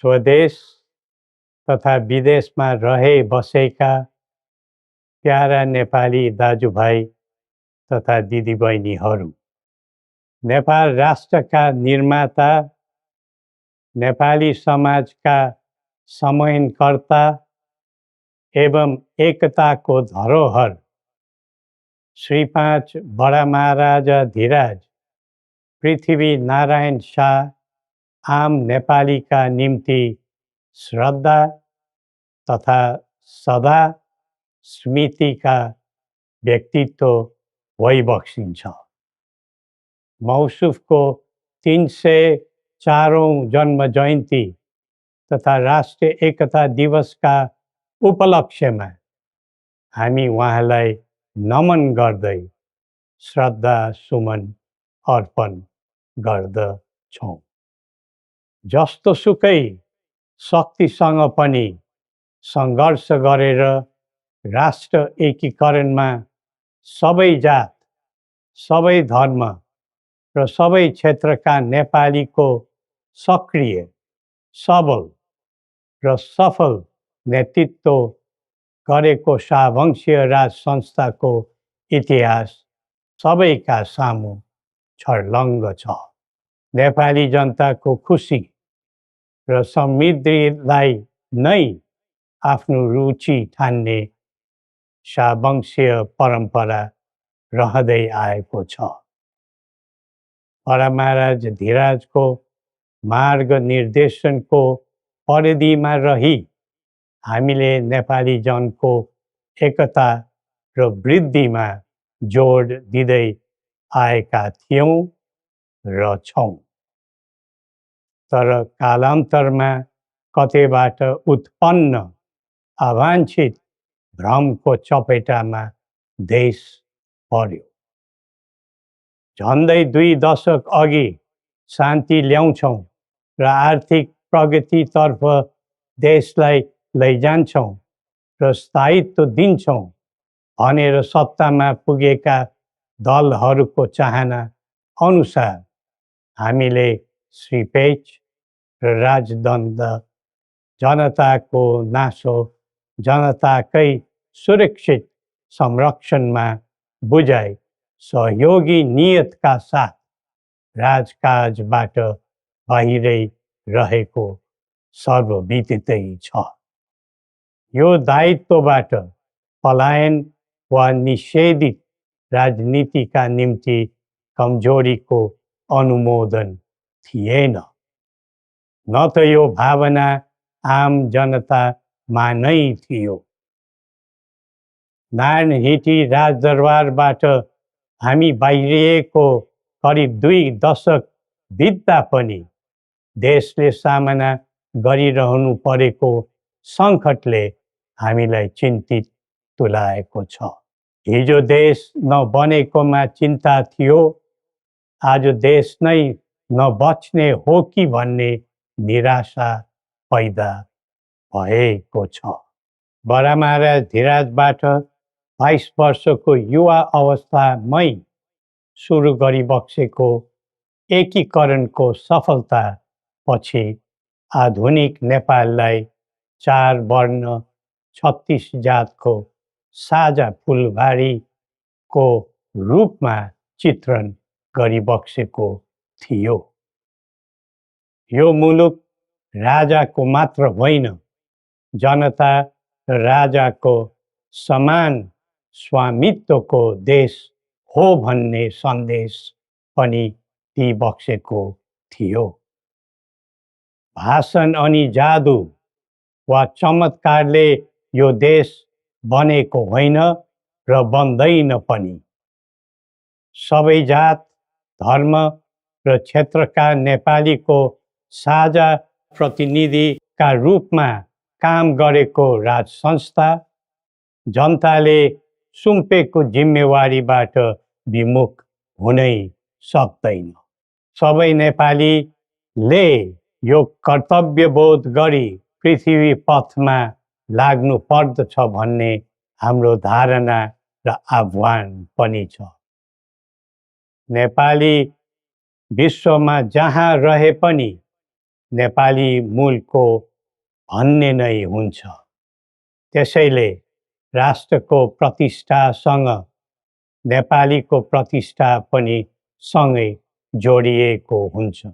स्वदेश तथा विदेशमा रहे बसेका प्यारा नेपाली दाजुभाइ तथा दिदीबहिनीहरू, नेपाल राष्ट्रका निर्माता, नेपाली समाजका संवहनकर्ता एवं एकताको धरोहर श्री 5 बडा महाराजा धीराज पृथ्वी नारायण शाह आम नेपालीका निम्ति श्रद्धा तथा सदा स्मृतिका व्यक्तित्व भइबक्सिन्छ। मौसुफको 304औं जन्म जयन्ती तथा राष्ट्रिय एकता दिवसका उपलक्ष्यमा हामी उहाँलाई नमन गर्दै श्रद्धा सुमन अर्पण गर्दछौँ। जस्तोसुकै शक्तिसँग पनि सङ्घर्ष गरेर राष्ट्र एकीकरणमा सबै जात, सबै धर्म र सबै क्षेत्रका नेपालीको सक्रिय, सबल र सफल नेतृत्व गरेको शाहवंशीय राज संस्थाको इतिहास सबैका सामु छर्लङ्ग छ। नेपाली जनताको खुसी र समृद्धिलाई नै आफ्नो रुचि ठान्ने शाहवंशीय परम्परा रहँदै आएको छ। बडा महाराज धीराजको मार्ग निर्देशनको परिधिमा रही हामीले नेपाली जनको एकता र वृद्धिमा जोड दिँदै आएका थियौँ र छौँ। तर कालान्तरमा कतैबाट उत्पन्न अवाञ्छित भ्रमको चपेटामा देश पर्यो। झन्डै 2 दशक अघि शान्ति ल्याउँछौँ र आर्थिक प्रगतितर्फ देशलाई लैजान्छौँ र स्थायित्व दिन्छौँ भनेर सत्तामा पुगेका दलहरूको चाहना अनुसार हामीले श्री पेच र राजदण्ड जनताको नासो जनताकै सुरक्षित संरक्षणमा बुझाइ सहयोगी नियतका साथ राजकाजबाट बाहिरै रहेको सर्वविदितै छ। यो दायित्वबाट पलायन वा निषेधित राजनीतिका निम्ति कमजोरीको अनुमोदन थिएन, न त यो भावना आम जनतामा नै थियो। नारायणहिटी राजदरबारबाट हामी बाहिरिएको करिब 2 दशक बित्दा पनि देशले सामना गरिरहनु परेको सङ्कटले हामीलाई चिन्तित तुल्याएको छ। हिजो देश नबनेकोमा चिन्ता थियो, आज देश नै नबच्ने हो कि भन्ने निराशा पैदा भएको छ। बडा महाराज धीराजबाट 22 वर्षको युवा अवस्थामै सुरु गरिबक्सेको एकीकरणको सफलता पछि आधुनिक नेपाललाई 4 वर्ण 36 जातको साझा फुलबारीको रूपमा चित्रण गरिबक्सेको थियो। यो मुलुक राजाको मात्र होइन, जनता र राजाको समान स्वामित्वको देश हो भन्ने सन्देश पनि दिइबक्सेको थियो। भाषण अनि जादु वा चमत्कारले यो देश बनेको होइन र बन्दैन पनि। सबै जात, धर्म र क्षेत्रका नेपालीको साझा प्रतिनिधिका रूपमा काम गरेको राज संस्था जनताले सुम्पेको जिम्मेवारीबाट विमुख हुनै सक्दैन। सबै नेपालीले यो कर्तव्यबोध गरी पृथ्वी पथमा लाग्नु पर्दछ भन्ने हाम्रो धारणा र आह्वान पनि छ। नेपाली विश्वमा जहाँ रहे पनि नेपाली मूलको भन्ने नै हुन्छ। त्यसैले राष्ट्रको प्रतिष्ठासँग नेपालीको प्रतिष्ठा पनि सँगै जोडिएको हुन्छ।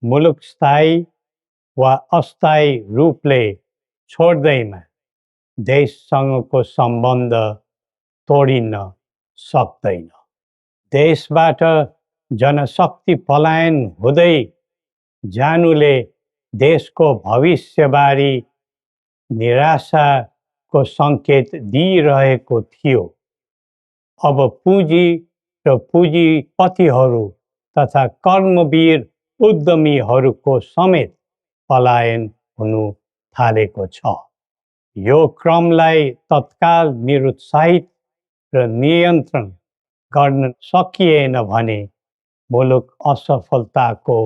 मुलुक स्थायी वा अस्थायी रूपले छोड्दैमा देशसँगको सम्बन्ध तोडिन सक्दैन। देशबाट जनशक्ति पलायन हुँदै जानुले देशको भविष्यबारे निराशाको सङ्केत दिइरहेको थियो। अब पुँजी र पुँजीपतिहरू तथा कर्मवीर उद्यमीहरूको समेत पलायन हुनु थालेको छ। यो क्रमलाई तत्काल निरुत्साहित र नियन्त्रण गर्न सकिएन भने मुलुक असफलताको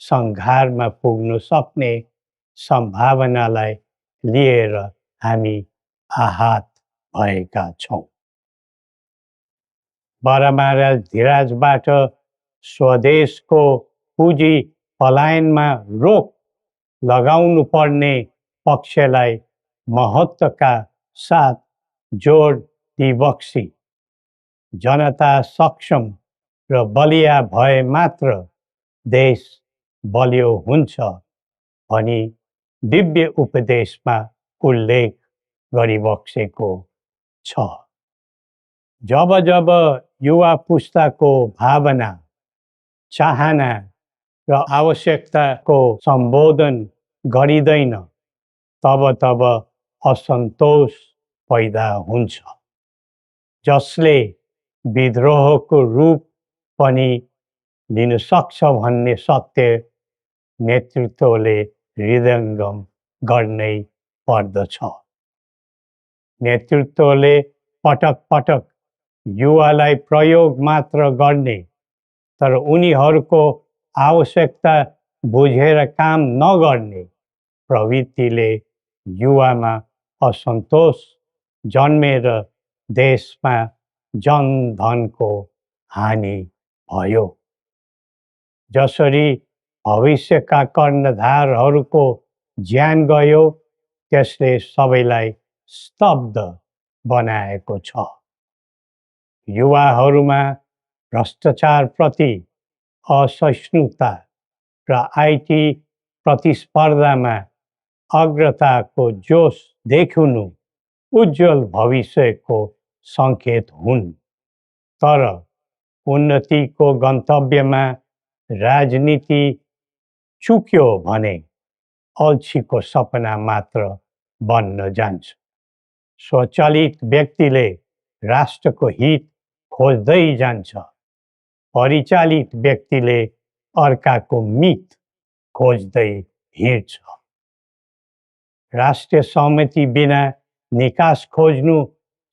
सङ्घारमा पुग्न सक्ने सम्भावनालाई लिएर हामी आहत भएका छौँ। बरामहाराज धिराजबाट स्वदेशको पुँजी पलायनमा रोक लगाउनु पर्ने पक्षलाई महत्त्वका साथ जोड दिबक्सी जनता सक्षम र बलिया भए मात्र देश बलियो हुन्छ भनी दिव्य उपदेशमा उल्लेख गरिबक्सेको छ। जब जब युवा पुस्ताको भावना, चाहना र आवश्यकताको सम्बोधन गरिँदैन तब तब असन्तोष पैदा हुन्छ, जसले विद्रोहको रूप पनि लिन सक्छ भन्ने सत्य नेतृत्वले हृदयङ्गम गर्नै पर्दछ। नेतृत्वले पटक पटक युवालाई प्रयोग मात्र गर्ने तर उनीहरूको आवश्यकता बुझेर काम नगर्ने प्रवृत्तिले युवामा असन्तोष जन्मेर देशमा जनधनको हानि भयो। जसरी भविष्यका कर्णधारहरूको ज्यान गयो त्यसले सबैलाई स्तब्ध बनाएको छ। युवाहरूमा भ्रष्टाचारप्रति असहिष्णुता र आइटी प्रतिस्पर्धामा अग्रताको जोस देखिनु उज्जवल भविष्यको सङ्केत हुन्। तर उन्नतिको गन्तव्यमा राजनीति चुक्यो भने अल्छीको सपना मात्र बन्न जान्छ। स्वचालित व्यक्तिले राष्ट्रको हित खोज्दै जान्छ, परिचालित व्यक्तिले अर्काको मित खोज्दै हिँड्छ। राष्ट्रिय सहमति बिना निकास खोज्नु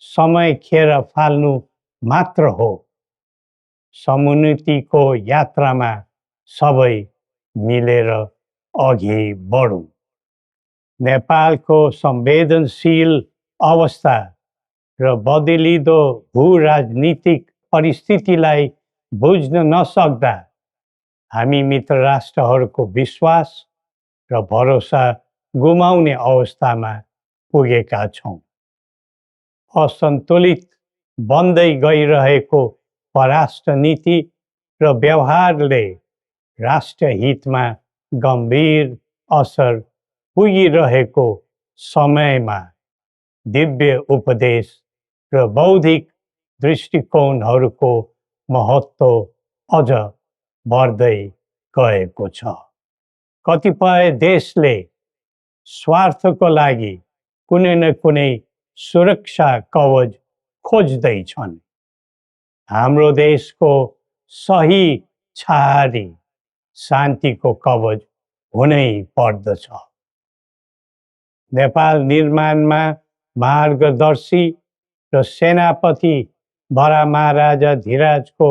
समय खेर फाल्नु मात्र हो। समुन्नतिको यात्रामा सबै मिलेर अघि बढौँ। नेपालको संवेदनशील अवस्था र बदलिँदो भू-राजनीतिक परिस्थितिलाई बुझ्न नसक्दा हामी मित्र राष्ट्रहरूको विश्वास र भरोसा गुमाउने अवस्थामा पुगेका छौँ। असन्तुलित बन्दै गइरहेको परराष्ट्र नीति र व्यवहारले राष्ट्रिय हितमा गम्भीर असर पुगिरहेको समयमा दिव्य उपदेश र बौद्धिक दृष्टिकोणहरूको महत्त्व अझ बढ्दै गएको छ। कतिपय देशले स्वार्थको लागि कुनै न कुनै सुरक्षा कवच खोज्दैछन्। हाम्रो देशको सही छहारी शान्तिको कवच हुनै पर्दछ। नेपाल निर्माणमा मार्गदर्शी र सेनापति बरामहाराजा धिराजको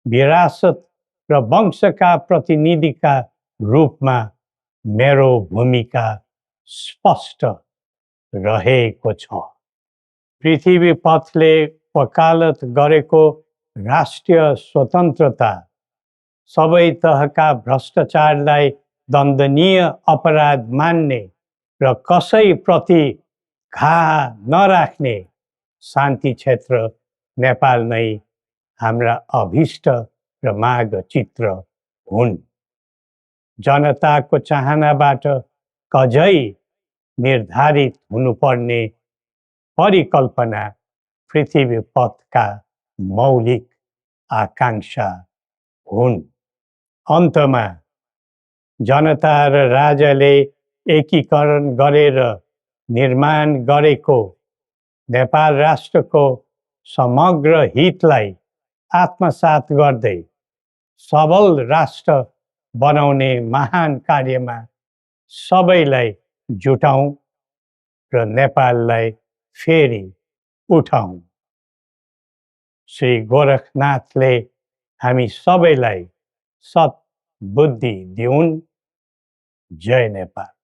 विरासत र वंशका प्रतिनिधिका रूपमा मेरो भूमिका स्पष्ट रहेको छ। पृथ्वी पथले वकालत गरेको राष्ट्रिय स्वतन्त्रता सबै तहका भ्रष्टाचारलाई दण्डनीय अपराध मान्ने र कसैप्रति घाहा नराख्ने शान्ति क्षेत्र नेपाल नै हाम्रा अभिष्ट र माग चित्र हुन्। जनताको चाहनाबाट कझै निर्धारित हुनुपर्ने परिकल्पना पृथ्वी पथका मौलिक आकांक्षा हुन्। अन्तमा जनता र राजाले एकीकरण गरेर निर्माण गरेको नेपाल राष्ट्रको समग्र हितलाई आत्मसात गर्दै सबल राष्ट्र बनाउने महान कार्यमा सबैलाई जुटाउँ र नेपाललाई फेरि उठाउँ। श्री गोरखनाथले हामी सबैलाई सत् बुद्धि दिउन्। जय नेपाल।